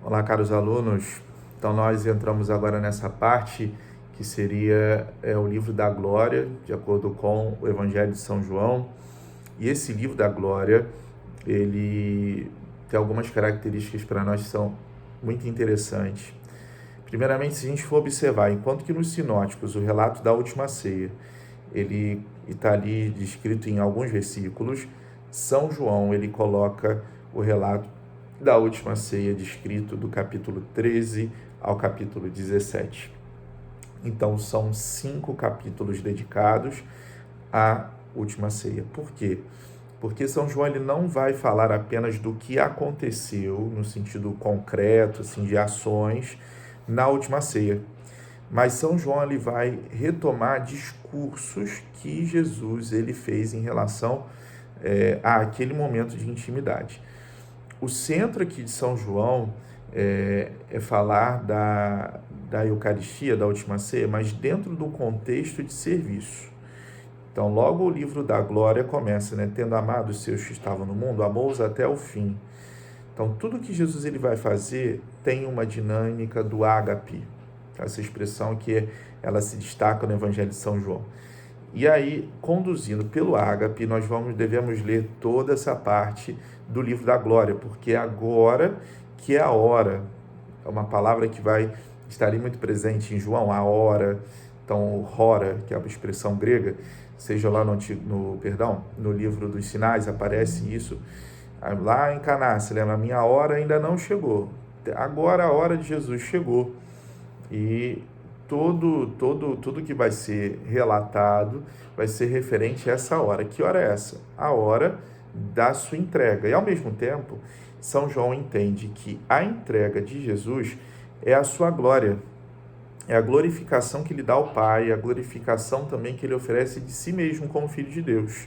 Olá, caros alunos. Então, nós entramos agora nessa parte que seria o livro da Glória, de acordo com o Evangelho de São João. E esse livro da Glória, ele tem algumas características para nós que são muito interessantes. Primeiramente, se a gente for observar, enquanto que nos sinóticos o relato da última ceia, ele está ali descrito em alguns versículos, São João, ele coloca o relato da última ceia descrito do capítulo 13 ao capítulo 17. Então, são 5 capítulos dedicados à última ceia. Por quê? Porque São João ele não vai falar apenas do que aconteceu, no sentido concreto, assim, de ações, na última ceia. Mas São João ele vai retomar discursos que Jesus ele fez em relação àquele momento de intimidade. O centro aqui de São João é falar da Eucaristia, da última ceia, mas dentro do contexto de serviço. Então, logo o livro da Glória começa, tendo amado os seus que estavam no mundo, amou-os até o fim. Então, tudo que Jesus ele vai fazer tem uma dinâmica do ágape, essa expressão que ela se destaca no Evangelho de São João. E aí, conduzindo pelo ágape, nós devemos ler toda essa parte do livro da Glória, porque agora que é a hora, é uma palavra que vai estar ali muito presente em João, a hora, então, hora, que é uma expressão grega, seja lá no livro dos Sinais, aparece isso, lá em Caná, se lembra, a minha hora ainda não chegou, agora a hora de Jesus chegou, e tudo que vai ser relatado vai ser referente a essa hora. Que hora é essa? A hora da sua entrega. E ao mesmo tempo, São João entende que a entrega de Jesus é a sua glória, é a glorificação que ele dá ao Pai, a glorificação também que ele oferece de si mesmo como Filho de Deus.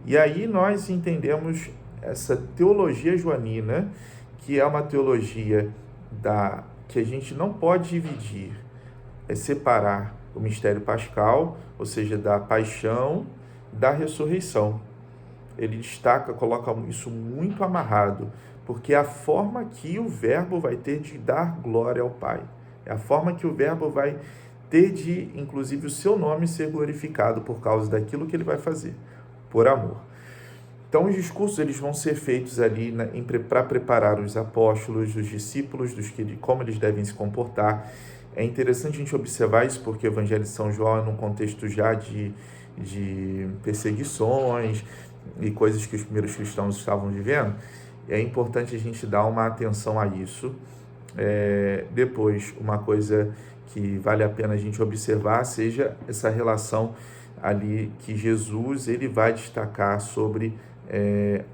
E aí nós entendemos essa teologia joanina, que é uma teologia que a gente não pode dividir, separar o mistério pascal, ou seja, da paixão, da ressurreição. Ele destaca, coloca isso muito amarrado, porque é a forma que o Verbo vai ter de dar glória ao Pai. É a forma que o Verbo vai ter de, inclusive, o seu nome ser glorificado por causa daquilo que ele vai fazer, por amor. Então, os discursos eles vão ser feitos ali para preparar os apóstolos, os discípulos, de como eles devem se comportar. É interessante a gente observar isso, porque o Evangelho de São João é num contexto já de perseguições e coisas que os primeiros cristãos estavam vivendo. É importante a gente dar uma atenção a isso. Depois, uma coisa que vale a pena a gente observar seja essa relação ali que Jesus ele vai destacar sobre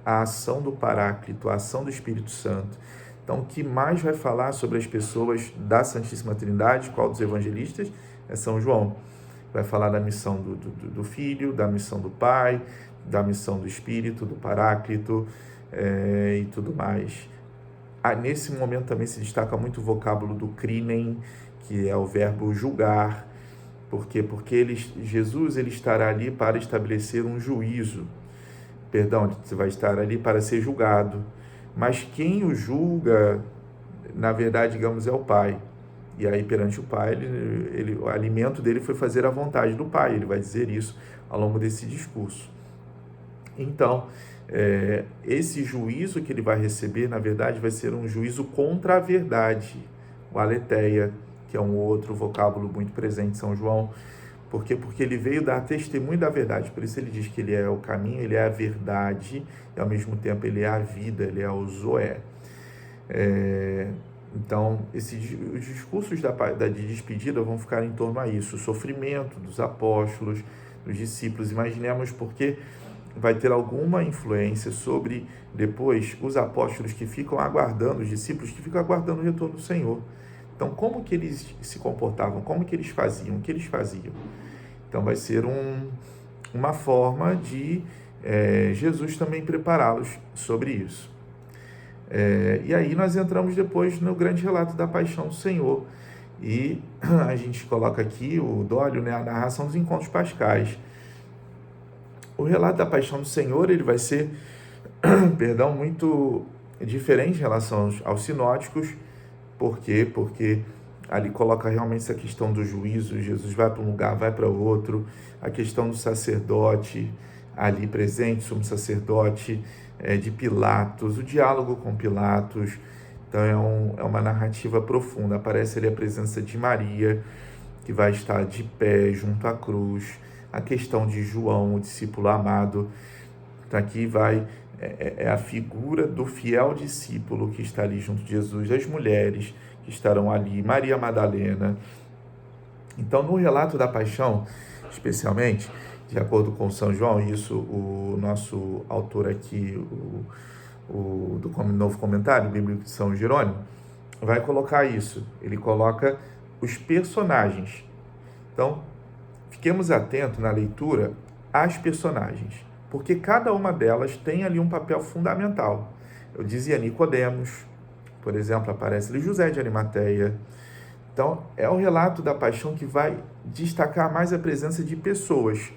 a ação do Paráclito, a ação do Espírito Santo. Então, o que mais vai falar sobre as pessoas da Santíssima Trindade, qual dos evangelistas? É São João. Vai falar da missão do Filho, da missão do Pai, da missão do Espírito, do Paráclito e tudo mais. Nesse momento também se destaca muito o vocábulo do crinem, que é o verbo julgar. Por quê? Porque Jesus ele estará ali para estabelecer um juízo. Você vai estar ali para ser julgado. Mas quem o julga, na verdade, digamos, é o Pai. E aí, perante o Pai, o alimento dele foi fazer a vontade do Pai. Ele vai dizer isso ao longo desse discurso. Então, esse juízo que ele vai receber, na verdade, vai ser um juízo contra a verdade. O aletheia, que é um outro vocábulo muito presente em São João. Por quê? Porque ele veio dar testemunho da verdade. Por isso ele diz que ele é o caminho, ele é a verdade, e ao mesmo tempo ele é a vida, ele é o Zoé. Então, os discursos de despedida vão ficar em torno a isso. O sofrimento dos apóstolos, dos discípulos. Imaginemos porque vai ter alguma influência sobre, depois, os apóstolos que ficam aguardando, os discípulos que ficam aguardando o retorno do Senhor. Então, como que eles se comportavam? Como que eles faziam? O que eles faziam? Então, vai ser uma forma de Jesus também prepará-los sobre isso. E aí nós entramos depois no grande relato da paixão do Senhor. E a gente coloca aqui o Dólio, a narração dos encontros pascais. O relato da paixão do Senhor ele vai ser muito diferente em relação aos sinóticos. Por quê? Porque ali coloca realmente essa questão do juízo, Jesus vai para um lugar, vai para outro, a questão do sacerdote ali presente, sumo sacerdote, de Pilatos, o diálogo com Pilatos. Então é uma narrativa profunda. Aparece ali a presença de Maria, que vai estar de pé junto à cruz, a questão de João, o discípulo amado. Então aqui é a figura do fiel discípulo que está ali junto de Jesus, as mulheres que estarão ali, Maria Madalena. Então, no relato da paixão, especialmente, de acordo com São João, isso o nosso autor aqui, do novo comentário bíblico de São Jerônimo, vai colocar isso. Ele coloca os personagens. Então, fiquemos atentos na leitura às personagens, porque cada uma delas tem ali um papel fundamental. Eu dizia Nicodemos, por exemplo, aparece ali José de Arimateia. Então, é o relato da paixão que vai destacar mais a presença de pessoas,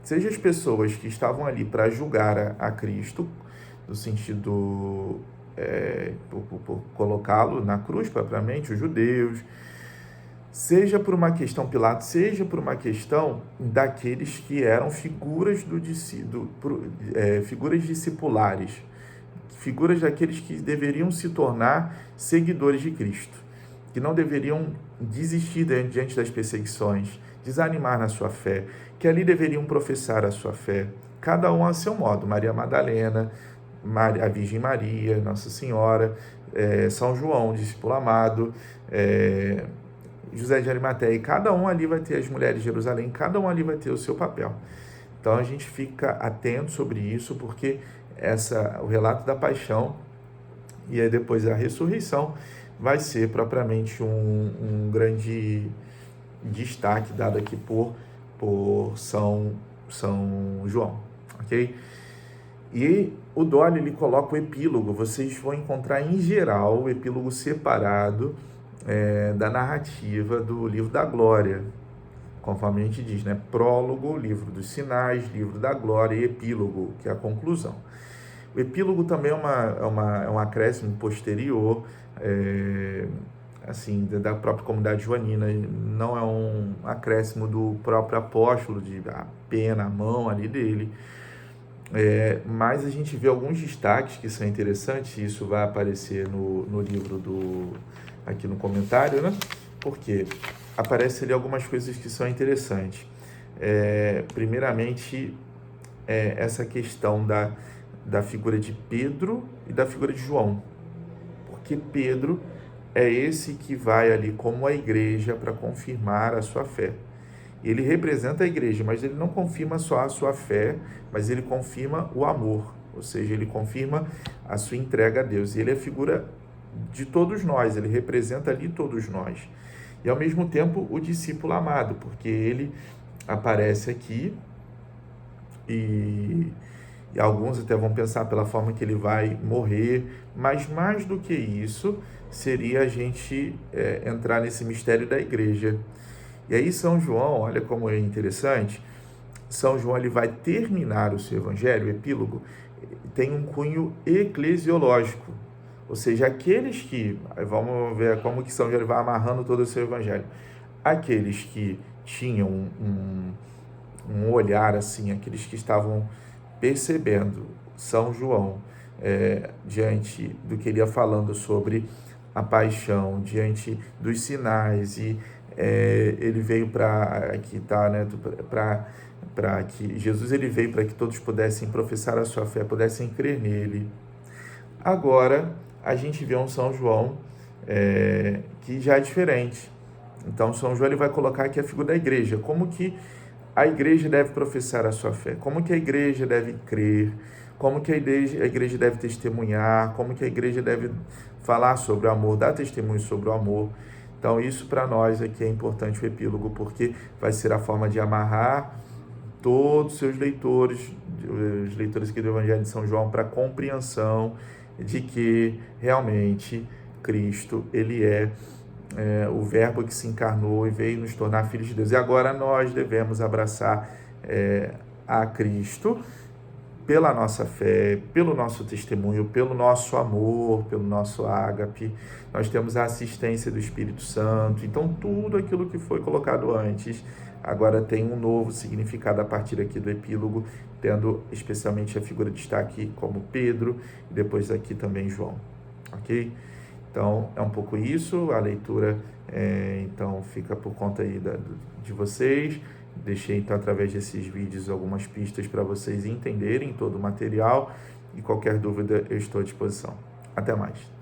seja as pessoas que estavam ali para julgar a Cristo, no sentido por colocá-lo na cruz propriamente, os judeus, seja por uma questão Pilatos, seja por uma questão daqueles que eram figuras figuras discipulares, figuras daqueles que deveriam se tornar seguidores de Cristo, que não deveriam desistir diante das perseguições, desanimar na sua fé, que ali deveriam professar a sua fé, cada um a seu modo. Maria Madalena, a Virgem Maria, Nossa Senhora, São João, discípulo amado, José de Arimateia, e cada um ali vai ter, as mulheres de Jerusalém, cada um ali vai ter o seu papel. Então a gente fica atento sobre isso, porque o relato da paixão e aí depois a ressurreição vai ser propriamente um grande destaque dado aqui por São João, ok? E o Dolly, ele coloca o epílogo. Vocês vão encontrar em geral o epílogo separado da narrativa do livro da Glória, conforme a gente diz, né? Prólogo, livro dos sinais, livro da Glória e epílogo, que é a conclusão. O epílogo também é um acréscimo posterior, assim, da própria comunidade joanina, não é um acréscimo do próprio apóstolo, de a pena, a mão ali dele, mas a gente vê alguns destaques que são interessantes, e isso vai aparecer no livro aqui no comentário, né? Porque aparece ali algumas coisas que são interessantes. Primeiramente, essa questão da figura de Pedro e da figura de João, porque Pedro é esse que vai ali como a igreja para confirmar a sua fé. Ele representa a igreja, mas ele não confirma só a sua fé, mas ele confirma o amor, ou seja, ele confirma a sua entrega a Deus. E ele é a figura de todos nós, ele representa ali todos nós. E ao mesmo tempo o discípulo amado, porque ele aparece aqui e alguns até vão pensar pela forma que ele vai morrer, mas mais do que isso, seria a gente entrar nesse mistério da igreja. E aí São João, olha como é interessante, São João ele vai terminar o seu evangelho, o epílogo, tem um cunho eclesiológico, ou seja, aqueles que, vamos ver como que São João vai amarrando todo o seu evangelho, aqueles que tinham um olhar assim, aqueles que estavam percebendo São João diante do que ele ia falando sobre a paixão, diante dos sinais, e ele veio para aqui tá, né, para que Jesus ele veio para que todos pudessem professar a sua fé, pudessem crer nele. Agora a gente vê um São João que já é diferente. Então São João ele vai colocar aqui a figura da igreja, como que a igreja deve professar a sua fé, como que a igreja deve crer, como que a igreja deve testemunhar, como que a igreja deve falar sobre o amor, dar testemunho sobre o amor. Então isso para nós aqui é importante, o epílogo, porque vai ser a forma de amarrar todos os seus leitores, os leitores aqui do Evangelho de São João, para a compreensão de que realmente Cristo, ele é o verbo que se encarnou e veio nos tornar filhos de Deus. E agora nós devemos abraçar a Cristo pela nossa fé, pelo nosso testemunho, pelo nosso amor, pelo nosso ágape. Nós temos a assistência do Espírito Santo. Então, tudo aquilo que foi colocado antes agora tem um novo significado a partir aqui do epílogo, tendo especialmente a figura de destaque como Pedro e depois aqui também João. Ok? Então, é um pouco isso. A leitura, então, fica por conta aí de vocês. Deixei, então, através desses vídeos, algumas pistas para vocês entenderem todo o material. E qualquer dúvida, eu estou à disposição. Até mais.